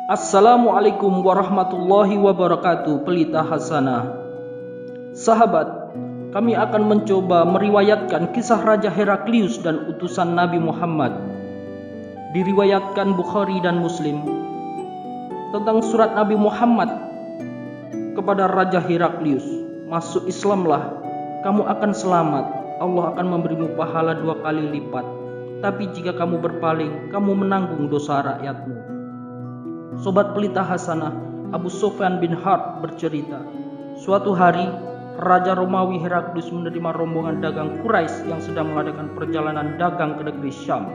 Assalamualaikum warahmatullahi wabarakatuh. Pelita Hasanah. Sahabat, kami akan mencoba meriwayatkan kisah Raja Heraklius dan utusan Nabi Muhammad. Diriwayatkan Bukhari dan Muslim tentang surat Nabi Muhammad kepada Raja Heraklius. Masuk Islamlah, kamu akan selamat. Allah akan memberimu pahala 2 kali lipat. Tapi jika kamu berpaling, kamu menanggung dosa rakyatmu. Sobat Pelita Hasanah, Abu Sufyan bin Harb bercerita, suatu hari Raja Romawi Heraklius menerima rombongan dagang Quraisy yang sedang mengadakan perjalanan dagang ke negeri Syam.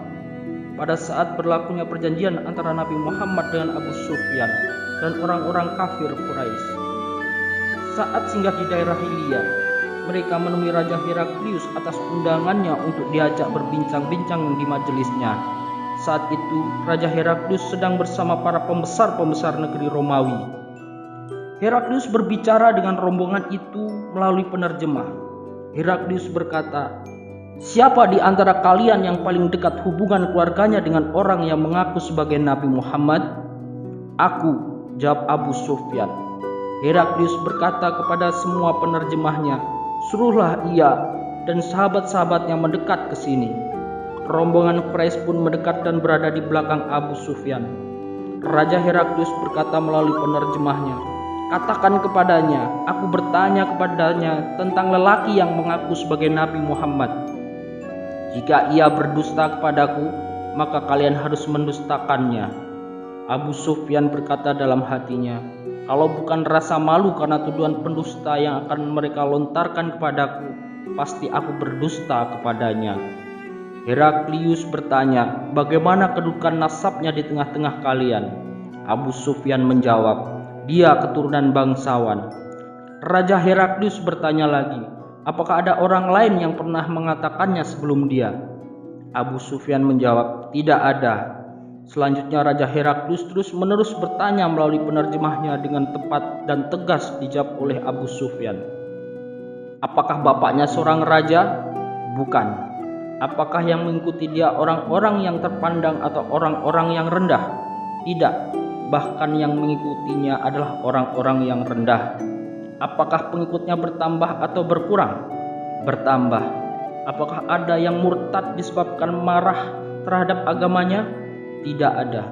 Pada saat berlakunya perjanjian antara Nabi Muhammad dengan Abu Sufyan dan orang-orang kafir Quraisy. Saat singgah di daerah Hilya, mereka menemui Raja Heraklius atas undangannya untuk diajak berbincang-bincang di majelisnya. Saat itu Raja Heraklius sedang bersama para pembesar-pembesar negeri Romawi. Heraklius berbicara dengan rombongan itu melalui penerjemah. Heraklius berkata, "Siapa di antara kalian yang paling dekat hubungan keluarganya dengan orang yang mengaku sebagai Nabi Muhammad?" "Aku," jawab Abu Sufyan. Heraklius berkata kepada semua penerjemahnya, "Suruhlah ia dan sahabat-sahabatnya mendekat ke sini." Rombongan Quraisy pun mendekat dan berada di belakang Abu Sufyan. Raja Heraklius berkata melalui penerjemahnya, "Katakan kepadanya, aku bertanya kepadanya tentang lelaki yang mengaku sebagai Nabi Muhammad. Jika ia berdusta kepadaku, maka kalian harus mendustakannya." Abu Sufyan berkata dalam hatinya, "Kalau bukan rasa malu karena tuduhan pendusta yang akan mereka lontarkan kepadaku, pasti aku berdusta kepadanya." Heraklius bertanya, "Bagaimana kedudukan nasabnya di tengah-tengah kalian?" Abu Sufyan menjawab, "Dia keturunan bangsawan." Raja Heraklius bertanya lagi, "Apakah ada orang lain yang pernah mengatakannya sebelum dia?" Abu Sufyan menjawab, "Tidak ada." Selanjutnya Raja Heraklius terus-menerus bertanya melalui penerjemahnya dengan tepat dan tegas dijawab oleh Abu Sufyan. "Apakah bapaknya seorang raja?" "Bukan." "Apakah yang mengikuti dia orang-orang yang terpandang atau orang-orang yang rendah?" "Tidak, bahkan yang mengikutinya adalah orang-orang yang rendah." "Apakah pengikutnya bertambah atau berkurang?" "Bertambah." "Apakah ada yang murtad disebabkan marah terhadap agamanya?" "Tidak ada."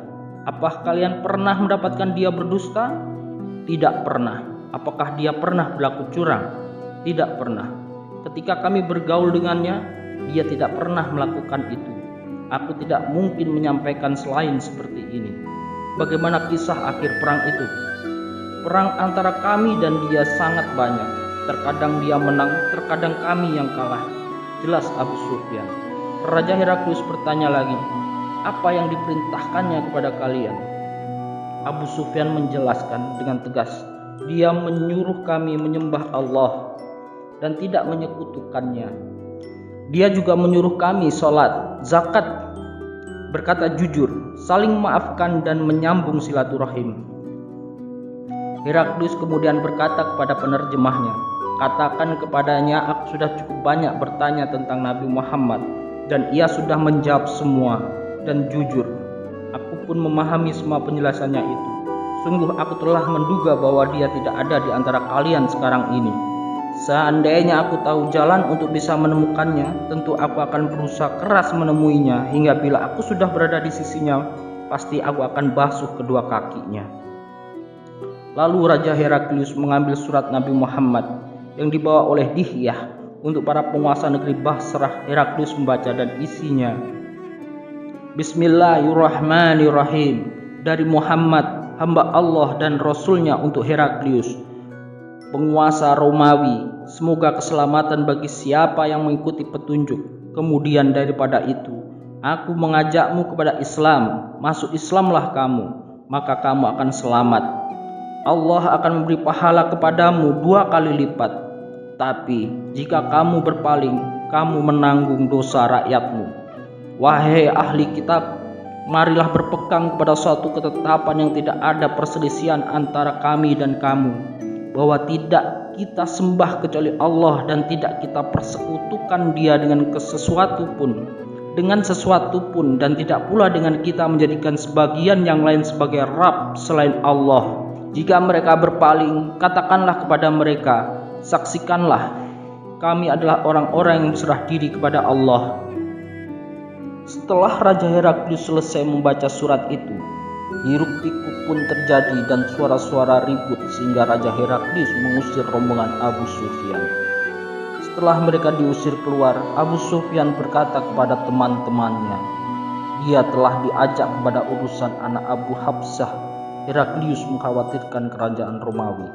"Apakah kalian pernah mendapatkan dia berdusta?" "Tidak pernah." "Apakah dia pernah berlaku curang?" "Tidak pernah." "Ketika kami bergaul dengannya, dia tidak pernah melakukan itu. Aku tidak mungkin menyampaikan selain seperti ini." "Bagaimana kisah akhir perang itu?" "Perang antara kami dan dia sangat banyak. Terkadang dia menang, terkadang kami yang kalah," jelas Abu Sufyan. Raja Heraklius bertanya lagi, "Apa yang diperintahkannya kepada kalian?" Abu Sufyan menjelaskan dengan tegas, "Dia menyuruh kami menyembah Allah dan tidak menyekutukannya. Dia juga menyuruh kami sholat, zakat, berkata jujur, saling maafkan dan menyambung silaturahim." Heraklius kemudian berkata kepada penerjemahnya, "Katakan kepadanya aku sudah cukup banyak bertanya tentang Nabi Muhammad dan ia sudah menjawab semua dan jujur. Aku pun memahami semua penjelasannya itu. Sungguh aku telah menduga bahwa dia tidak ada di antara kalian sekarang ini. Seandainya aku tahu jalan untuk bisa menemukannya, tentu aku akan berusaha keras menemuinya hingga bila aku sudah berada di sisinya, pasti aku akan basuh kedua kakinya." Lalu Raja Heraklius mengambil surat Nabi Muhammad yang dibawa oleh Dihyah untuk para penguasa negeri Basrah. Heraklius membaca dan isinya, "Bismillahirrahmanirrahim. Dari Muhammad, hamba Allah dan Rasulnya untuk Heraklius, penguasa Romawi. Semoga keselamatan bagi siapa yang mengikuti petunjuk. Kemudian daripada itu, aku mengajakmu kepada Islam. Masuk Islamlah kamu, maka kamu akan selamat. Allah akan memberi pahala kepadamu 2 kali lipat. Tapi jika kamu berpaling, kamu menanggung dosa rakyatmu. Wahai ahli kitab, marilah berpegang kepada suatu ketetapan yang tidak ada perselisihan antara kami dan kamu, bahwa tidak kita sembah kecuali Allah dan tidak kita persekutukan dia dengan sesuatu pun, dengan sesuatu pun, dan tidak pula dengan kita menjadikan sebagian yang lain sebagai Rabb selain Allah. Jika mereka berpaling, katakanlah kepada mereka, saksikanlah, kami adalah orang-orang yang berserah diri kepada Allah. Setelah Raja Heraklius selesai membaca surat itu, hiruk-pikuk pun terjadi dan suara-suara ribut sehingga Raja Heraklius mengusir rombongan Abu Sufyan. Setelah mereka diusir keluar, Abu Sufyan berkata kepada teman-temannya, dia telah diajak kepada urusan anak Abu Habsah. Heraklius mengkhawatirkan kerajaan Romawi.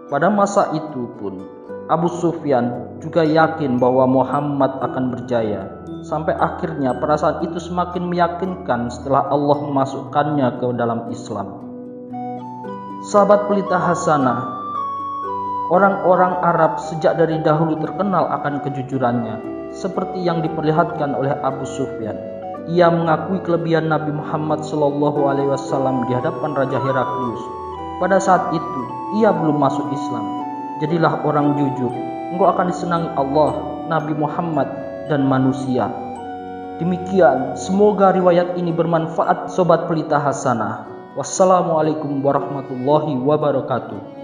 Pada masa itu pun, Abu Sufyan juga yakin bahwa Muhammad akan berjaya. Sampai akhirnya perasaan itu semakin meyakinkan setelah Allah memasukkannya ke dalam Islam. Sahabat pelita hasanah, orang-orang Arab sejak dari dahulu terkenal akan kejujurannya, seperti yang diperlihatkan oleh Abu Sufyan. Ia mengakui kelebihan Nabi Muhammad SAW di hadapan Raja Heraklius. Pada saat itu, ia belum masuk Islam. Jadilah orang jujur, engkau akan disenangi Allah, Nabi Muhammad, dan manusia. Demikian, semoga riwayat ini bermanfaat sobat pelita hasanah. Wassalamualaikum warahmatullahi wabarakatuh.